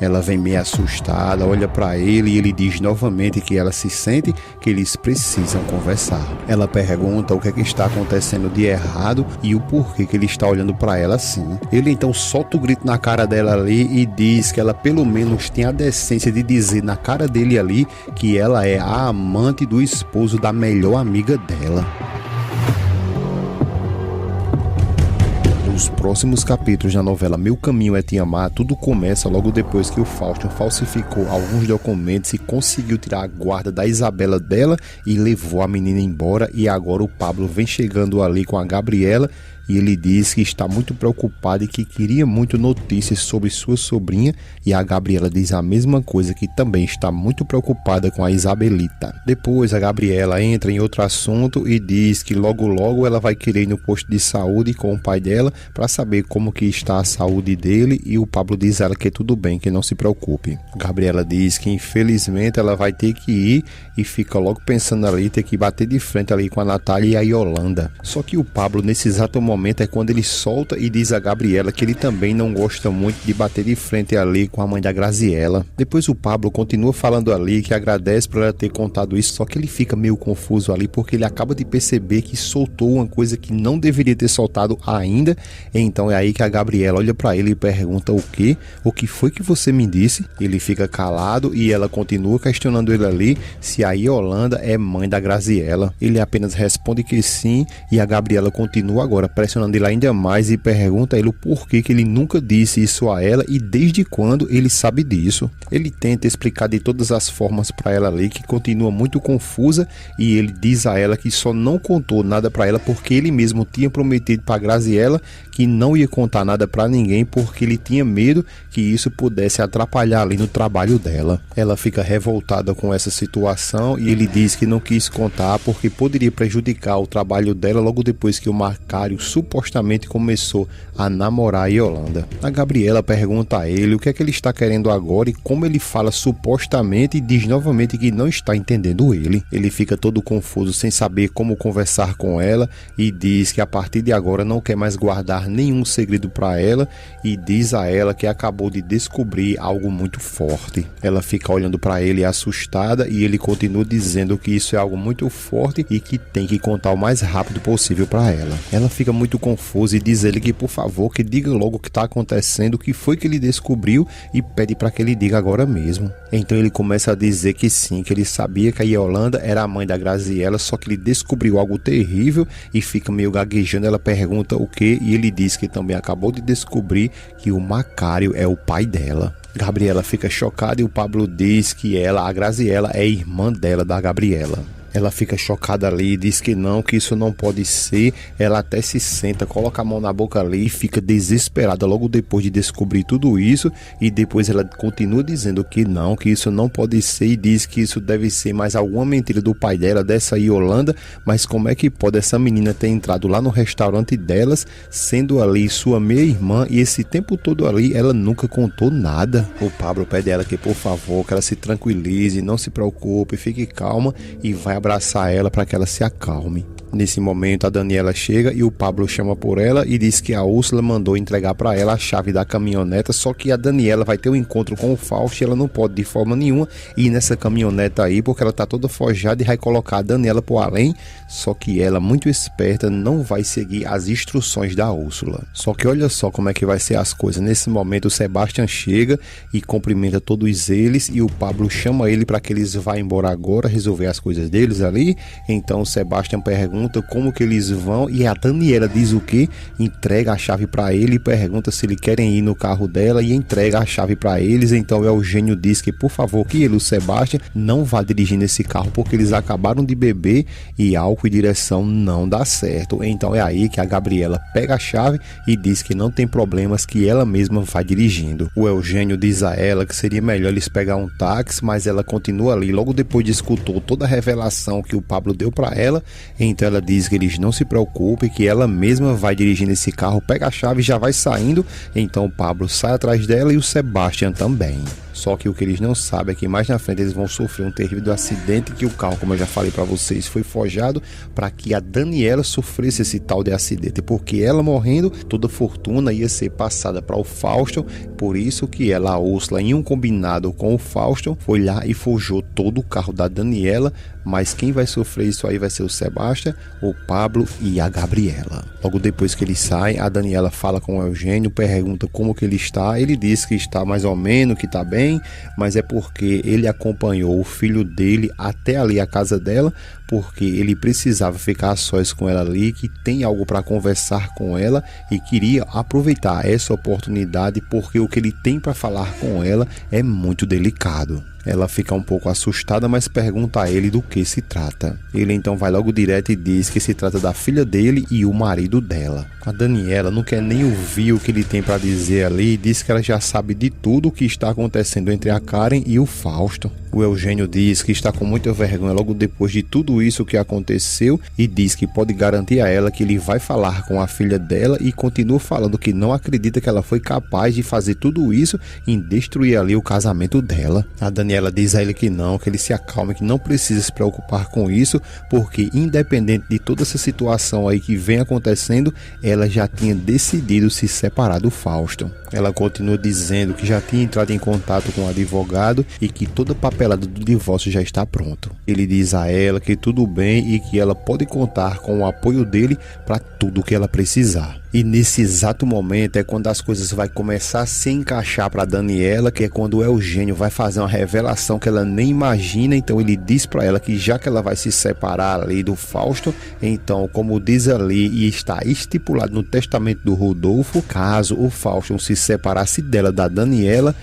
Ela vem meio assustada, olha para ele e ele diz novamente que ela se sente que eles precisam conversar. Ela pergunta o que é que está acontecendo de errado e o porquê que ele está olhando para ela assim. Ele então solta o grito na cara dela ali e diz que ela pelo menos tem a decência de dizer na cara dele ali que ela é a amante do esposo da melhor amiga dela. Nos próximos capítulos da novela Meu Caminho é Te Amar, tudo começa logo depois que o Fausto falsificou alguns documentos e conseguiu tirar a guarda da Isabela dela e levou a menina embora, e agora o Pablo vem chegando ali com a Gabriela e ele diz que está muito preocupado e que queria muito notícias sobre sua sobrinha, e a Gabriela diz a mesma coisa, que também está muito preocupada com a Isabelita. Depois a Gabriela entra em outro assunto e diz que logo logo ela vai querer ir no posto de saúde com o pai dela para saber como que está a saúde dele, e o Pablo diz a ela que tudo bem, que não se preocupe. Gabriela diz que infelizmente ela vai ter que ir e fica logo pensando ali ter que bater de frente ali com a Natália e a Yolanda. Só que o Pablo nesse exato momento é quando ele solta e diz a Gabriela que ele também não gosta muito de bater de frente ali com a mãe da Graziella. Depois o Pablo continua falando ali que agradece por ela ter contado isso, só que ele fica meio confuso ali porque ele acaba de perceber que soltou uma coisa que não deveria ter soltado ainda. Então é aí que a Gabriela olha pra ele e pergunta o quê? O que foi que você me disse? Ele fica calado e ela continua questionando ele ali se a Yolanda é mãe da Graziella. Ele apenas responde que sim, e a Gabriela continua agora pressionando ele ainda mais e pergunta a ele o porquê que ele nunca disse isso a ela e desde quando ele sabe disso. Ele tenta explicar de todas as formas para ela ali, que continua muito confusa, e ele diz a ela que só não contou nada para ela porque ele mesmo tinha prometido para Graziella que não ia contar nada para ninguém porque ele tinha medo que isso pudesse atrapalhar ali no trabalho dela. Ela fica revoltada com essa situação e ele diz que não quis contar porque poderia prejudicar o trabalho dela logo depois que o Macário supostamente começou a namorar a Yolanda. A Gabriela pergunta a ele o que é que ele está querendo agora e como ele fala supostamente e diz novamente que não está entendendo ele. Ele fica todo confuso sem saber como conversar com ela e diz que a partir de agora não quer mais guardar nenhum segredo para ela e diz a ela que acabou de descobrir algo muito forte. Ela fica olhando para ele assustada e ele continua dizendo que isso é algo muito forte e que tem que contar o mais rápido possível para ela. Ela fica muito confusa e diz a ele que por favor que diga logo o que está acontecendo, o que foi que ele descobriu, e pede para que ele diga agora mesmo. Então ele começa a dizer que sim, que ele sabia que a Yolanda era a mãe da Graziella, só que ele descobriu algo terrível e fica meio gaguejando. Ela pergunta o que e ele diz que também acabou de descobrir que o Macário é o pai dela. Gabriela fica chocada e o Pablo diz que ela, a Graziella, é irmã dela, da Gabriela. Ela fica chocada ali e diz que não, que isso não pode ser. Ela até se senta, coloca a mão na boca ali e fica desesperada logo depois de descobrir tudo isso. E depois ela continua dizendo que não, que isso não pode ser, e diz que isso deve ser mais alguma mentira do pai dela, dessa Yolanda. Mas como é que pode essa menina ter entrado lá no restaurante delas, sendo ali sua meia-irmã, e esse tempo todo ali ela nunca contou nada? O Pablo pede a ela que por favor, que ela se tranquilize, não se preocupe, fique calma, e vai abraçar ela para que ela se acalme. Nesse momento a Daniela chega e o Pablo chama por ela e diz que a Úrsula mandou entregar para ela a chave da caminhoneta, só que a Daniela vai ter um encontro com o Fausto e ela não pode de forma nenhuma ir nessa caminhoneta aí porque ela tá toda forjada e vai colocar a Daniela por além, só que ela, muito esperta, não vai seguir as instruções da Úrsula. Só que olha só como é que vai ser as coisas. Nesse momento o Sebastião chega e cumprimenta todos eles e o Pablo chama ele para que eles vá embora agora, resolver as coisas deles ali. Então o Sebastião pergunta como que eles vão e a Daniela diz o que? Entrega a chave para ele e pergunta se eles querem ir no carro dela e entrega a chave para eles. Então o Eugênio diz que por favor que ele, o Sebastião, não vá dirigir nesse carro porque eles acabaram de beber e álcool e direção não dá certo. Então é aí que a Gabriela pega a chave e diz que não tem problemas, que ela mesma vai dirigindo. O Eugênio diz a ela que seria melhor eles pegar um táxi, mas ela continua ali. Logo depois de escutou toda a revelação que o Pablo deu para ela, então ela diz que eles não se preocupem, que ela mesma vai dirigindo esse carro, pega a chave e já vai saindo. Então o Pablo sai atrás dela e o Sebastião também. Só que o que eles não sabem é que mais na frente eles vão sofrer um terrível acidente, que o carro, como eu já falei para vocês, foi forjado para que a Daniela sofresse esse tal de acidente, porque ela morrendo, toda a fortuna ia ser passada para o Fausto. Por isso que ela, a Úrsula, em um combinado com o Fausto, foi lá e forjou todo o carro da Daniela. Mas quem vai sofrer isso aí vai ser o Sebastião, o Pablo e a Gabriela. Logo depois que eles saem, a Daniela fala com o Eugênio, pergunta como que ele está. Ele diz que está mais ou menos, que está bem, mas é porque ele acompanhou o filho dele até ali a casa dela, porque ele precisava ficar a sós com ela ali, que tem algo para conversar com ela e queria aproveitar essa oportunidade, porque o que ele tem para falar com ela é muito delicado. Ela fica um pouco assustada, mas pergunta a ele do que se trata. Ele então vai logo direto e diz que se trata da filha dele e o marido dela. A Daniela não quer nem ouvir o que ele tem para dizer ali e diz que ela já sabe de tudo o que está acontecendo entre a Karen e o Fausto. O Eugênio diz que está com muita vergonha logo depois de tudo isso que aconteceu e diz que pode garantir a ela que ele vai falar com a filha dela, e continua falando que não acredita que ela foi capaz de fazer tudo isso e destruir ali o casamento dela. A Daniela diz a ele que ele se acalme, que não precisa se preocupar com isso, porque independente de toda essa situação aí que vem acontecendo, ela já tinha decidido se separar do Fausto. Ela continua dizendo que já tinha entrado em contato com o advogado e que toda a papelada do divórcio já está pronto. Ele diz a ela que tudo bem e que ela pode contar com o apoio dele para tudo o que ela precisar. E nesse exato momento é quando as coisas vai começar a se encaixar para Daniela, que é quando o Eugênio vai fazer uma revelação que ela nem imagina. Então ele diz para ela que já que ela vai se separar ali do Fausto, então como diz ali e está estipulado no testamento do Rodolfo, caso o Fausto se separasse dela, da Daniela,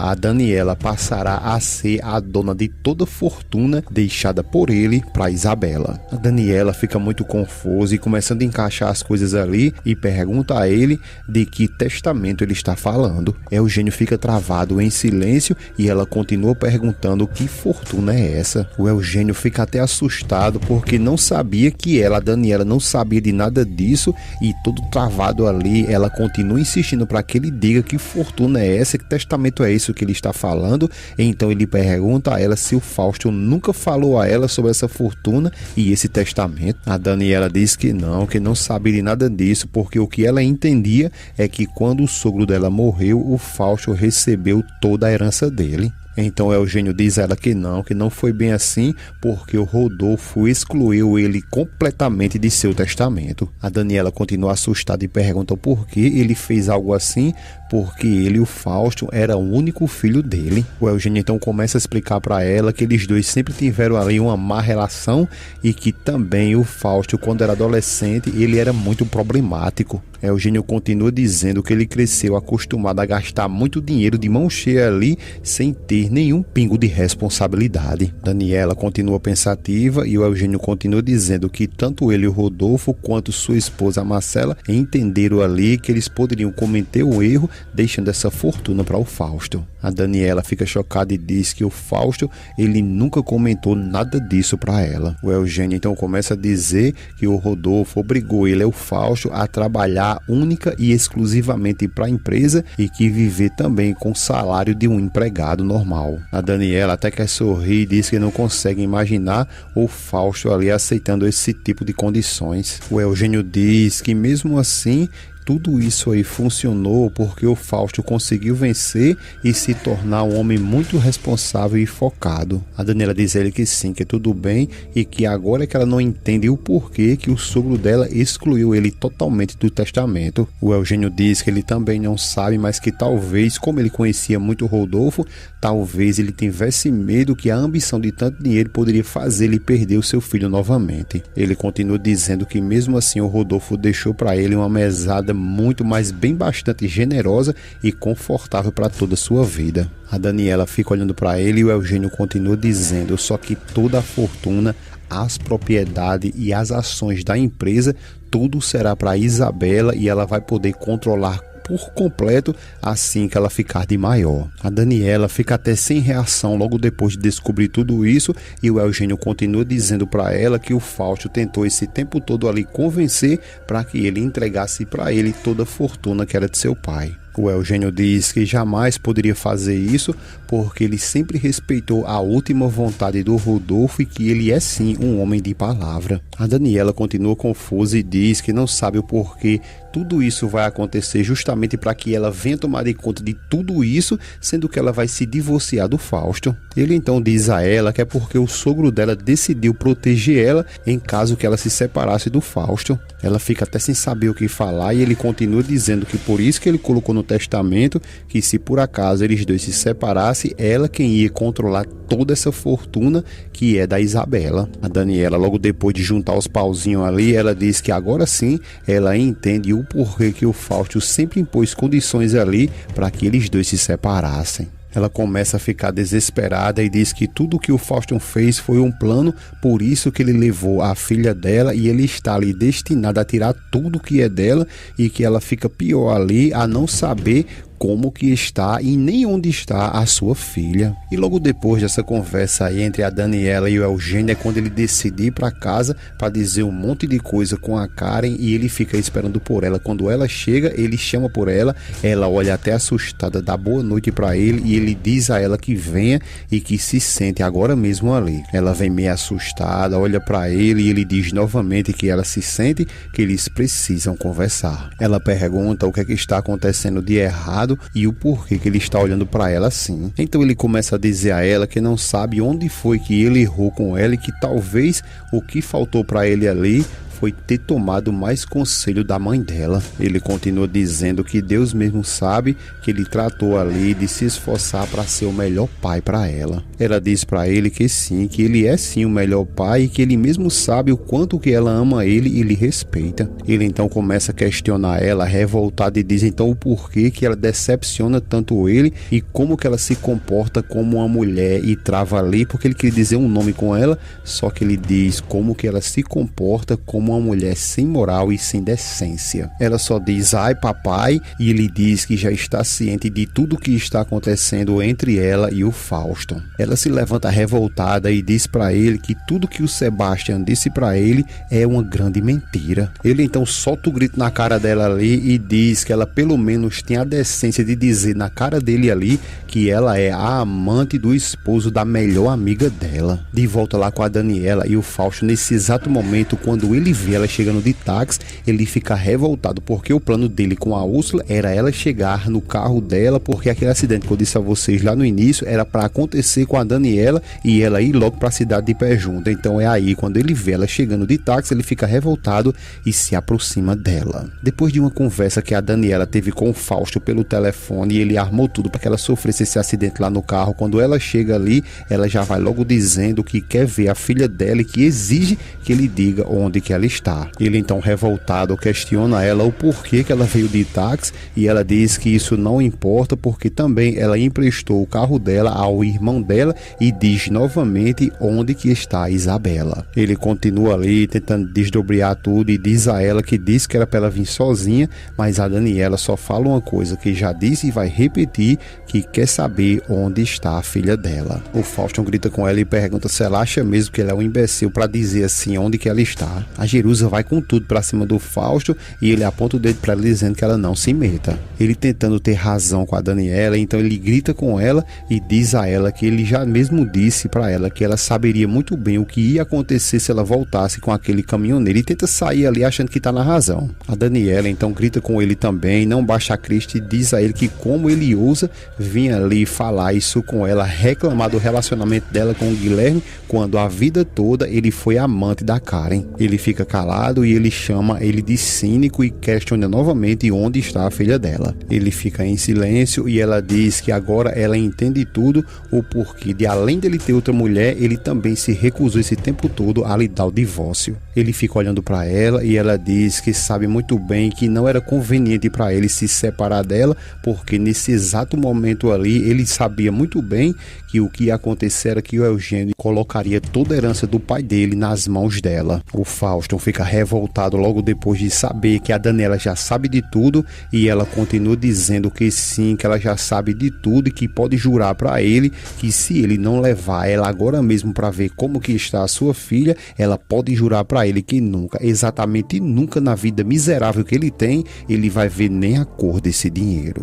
a Daniela passará a ser a dona de toda a fortuna deixada por ele para Isabela. A Daniela fica muito confusa e começando a encaixar as coisas ali e pergunta a ele de que testamento ele está falando. Eugênio fica travado em silêncio e ela continua perguntando que fortuna é essa. O Eugênio fica até assustado porque não sabia que ela, a Daniela, não sabia de nada disso, e todo travado ali, ela continua insistindo para que ele diga que fortuna é essa, que testamento é isso que ele está falando. Então ele pergunta a ela se o Fausto nunca falou a ela sobre essa fortuna e esse testamento. A Daniela diz que não sabe de nada disso, porque o que ela entendia é que quando o sogro dela morreu, o Fausto recebeu toda a herança dele. Então Eugênio diz a ela que não foi bem assim, porque o Rodolfo excluiu ele completamente de seu testamento. A Daniela continua assustada e pergunta por que ele fez algo assim, porque ele, o Fausto, era o único filho dele. O Eugênio então começa a explicar para ela que eles dois sempre tiveram ali uma má relação e que também o Fausto, quando era adolescente, ele era muito problemático. Eugênio continua dizendo que ele cresceu acostumado a gastar muito dinheiro de mão cheia ali, sem ter nenhum pingo de responsabilidade. Daniela continua pensativa e o Eugênio continua dizendo que tanto ele, o Rodolfo, quanto sua esposa, a Marcela, entenderam ali que eles poderiam cometer o erro, deixando essa fortuna para o Fausto. A Daniela fica chocada e diz que o Fausto, ele nunca comentou nada disso para ela. O Eugênio então começa a dizer que o Rodolfo obrigou ele, o Fausto, a trabalhar única e exclusivamente para a empresa e que viver também com o salário de um empregado normal. A Daniela até quer sorrir e diz que não consegue imaginar o Fausto ali aceitando esse tipo de condições. O Eugênio diz que mesmo assim tudo isso aí funcionou porque o Fausto conseguiu vencer e se tornar um homem muito responsável e focado. A Daniela diz a ele que sim, que tudo bem, e que agora é que ela não entende o porquê que o sogro dela excluiu ele totalmente do testamento. O Eugênio diz que ele também não sabe, mas que talvez, como ele conhecia muito o Rodolfo, talvez ele tivesse medo que a ambição de tanto dinheiro poderia fazer ele perder o seu filho novamente. Ele continua dizendo que mesmo assim o Rodolfo deixou para ele uma mesada muito, mas bem bastante generosa e confortável para toda a sua vida. A Daniela fica olhando para ele e o Eugênio continua dizendo só que toda a fortuna, as propriedades e as ações da empresa, tudo será para Isabela e ela vai poder controlar por completo assim que ela ficar de maior. A Daniela fica até sem reação logo depois de descobrir tudo isso e o Eugênio continua dizendo para ela que o Fausto tentou esse tempo todo ali convencer para que ele entregasse para ele toda a fortuna que era de seu pai. O Eugênio diz que jamais poderia fazer isso porque ele sempre respeitou a última vontade do Rodolfo e que ele é sim um homem de palavra. A Daniela continua confusa e diz que não sabe o porquê tudo isso vai acontecer justamente para que ela venha tomar de conta de tudo isso, sendo que ela vai se divorciar do Fausto. Ele então diz a ela que é porque o sogro dela decidiu proteger ela em caso que ela se separasse do Fausto. Ela fica até sem saber o que falar e ele continua dizendo que por isso que ele colocou no testamento que se por acaso eles dois se separassem, ela quem ia controlar toda essa fortuna que é da Isabela. A Daniela, logo depois de juntar os pauzinhos ali, ela diz que agora sim ela entende o porquê que o Fausto sempre impôs condições ali para que eles dois se separassem. Ela começa a ficar desesperada e diz que tudo o que o Fausto fez foi um plano, por isso que ele levou a filha dela e ele está ali destinado a tirar tudo que é dela e que ela fica pior ali a não saber como que está e nem onde está a sua filha. E logo depois dessa conversa aí entre a Daniela e o Eugênio é quando ele decide ir para casa para dizer um monte de coisa com a Karen e ele fica esperando por ela. Quando ela chega, ele chama por ela, ela olha até assustada, dá boa noite para ele e ele diz a ela que venha e que se sente agora mesmo ali. Ela vem meio assustada, olha para ele e ele diz novamente que ela se sente, que eles precisam conversar. Ela pergunta o que é que está acontecendo de errado e o porquê que ele está olhando para ela assim. Então ele começa a dizer a ela que não sabe onde foi que ele errou com ela e que talvez o que faltou para ele ali foi ter tomado mais conselho da mãe dela. Ele continua dizendo que Deus mesmo sabe que ele tratou ali de se esforçar para ser o melhor pai para ela. Ela diz para ele que sim, que ele é sim o melhor pai e que ele mesmo sabe o quanto que ela ama ele e lhe respeita. Ele então começa a questionar ela, revoltada, e diz então o porquê que ela decepciona tanto ele e como que ela se comporta como uma mulher e trava ali, porque ele queria dizer um nome com ela, só que ele diz como que ela se comporta como uma mulher sem moral e sem decência. Ela só diz ai papai e ele diz que já está ciente de tudo que está acontecendo entre ela e o Fausto. Ela se levanta revoltada e diz para ele que tudo que o Sebastian disse para ele é uma grande mentira. Ele então solta o grito na cara dela ali e diz que ela pelo menos tem a decência de dizer na cara dele ali que ela é a amante do esposo da melhor amiga dela. De volta lá com a Daniela e o Fausto, nesse exato momento, quando ele vê ela chegando de táxi, ele fica revoltado porque o plano dele com a Úrsula era ela chegar no carro dela, porque aquele acidente que eu disse a vocês lá no início era para acontecer com a Daniela e ela ir logo para a cidade de Pé Junto. Então é aí, quando ele vê ela chegando de táxi, ele fica revoltado e se aproxima dela. Depois de uma conversa que a Daniela teve com o Fausto pelo telefone, ele armou tudo para que ela sofresse esse acidente lá no carro. Quando ela chega ali, ela já vai logo dizendo que quer ver a filha dela e que exige que ele diga onde que ela está. Ele então, revoltado, questiona ela o porquê que ela veio de táxi e ela diz que isso não importa porque também ela emprestou o carro dela ao irmão dela e diz novamente onde que está a Isabela. Ele continua ali tentando desdobrar tudo e diz a ela que disse que era para ela vir sozinha, mas a Daniela só fala uma coisa que já disse e vai repetir, que quer saber onde está a filha dela. O Fausto grita com ela e pergunta se ela acha mesmo que ele é um imbecil para dizer assim onde que ela está. A Jerusa vai com tudo para cima do Fausto e ele aponta o dedo para ela dizendo que ela não se meta. Ele tentando ter razão com a Daniela, então ele grita com ela e diz a ela que ele já mesmo disse para ela que ela saberia muito bem o que ia acontecer se ela voltasse com aquele caminhoneiro e tenta sair ali achando que está na razão. A Daniela então grita com ele também, não baixa a crista e diz a ele que como ele ousa vir ali falar isso com ela, reclamar do relacionamento dela com o Guilherme, quando a vida toda ele foi amante da Karen. Ele fica calado e ele chama ele de cínico e questiona novamente onde está a filha dela. Ele fica em silêncio e ela diz que agora ela entende tudo, o porquê de além dele ter outra mulher, ele também se recusou esse tempo todo a lhe dar o divórcio. Ele fica olhando para ela e ela diz que sabe muito bem que não era conveniente para ele se separar dela, porque nesse exato momento ali ele sabia muito bem que o que ia acontecer era que o Eugênio colocaria toda a herança do pai dele nas mãos dela. O Fausto Fauston fica revoltado logo depois de saber que a Daniela já sabe de tudo, e ela continua dizendo que sim, que ela já sabe de tudo e que pode jurar para ele que se ele não levar ela agora mesmo para ver como que está a sua filha, ela pode jurar para ele que nunca, exatamente nunca na vida miserável que ele tem, ele vai ver nem a cor desse dinheiro.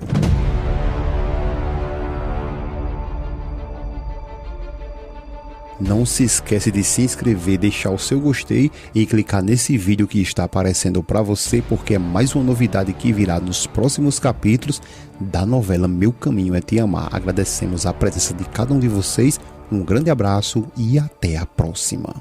Não se esquece de se inscrever, deixar o seu gostei e clicar nesse vídeo que está aparecendo para você, porque é mais uma novidade que virá nos próximos capítulos da novela Meu Caminho é Te Amar. Agradecemos a presença de cada um de vocês, um grande abraço e até a próxima.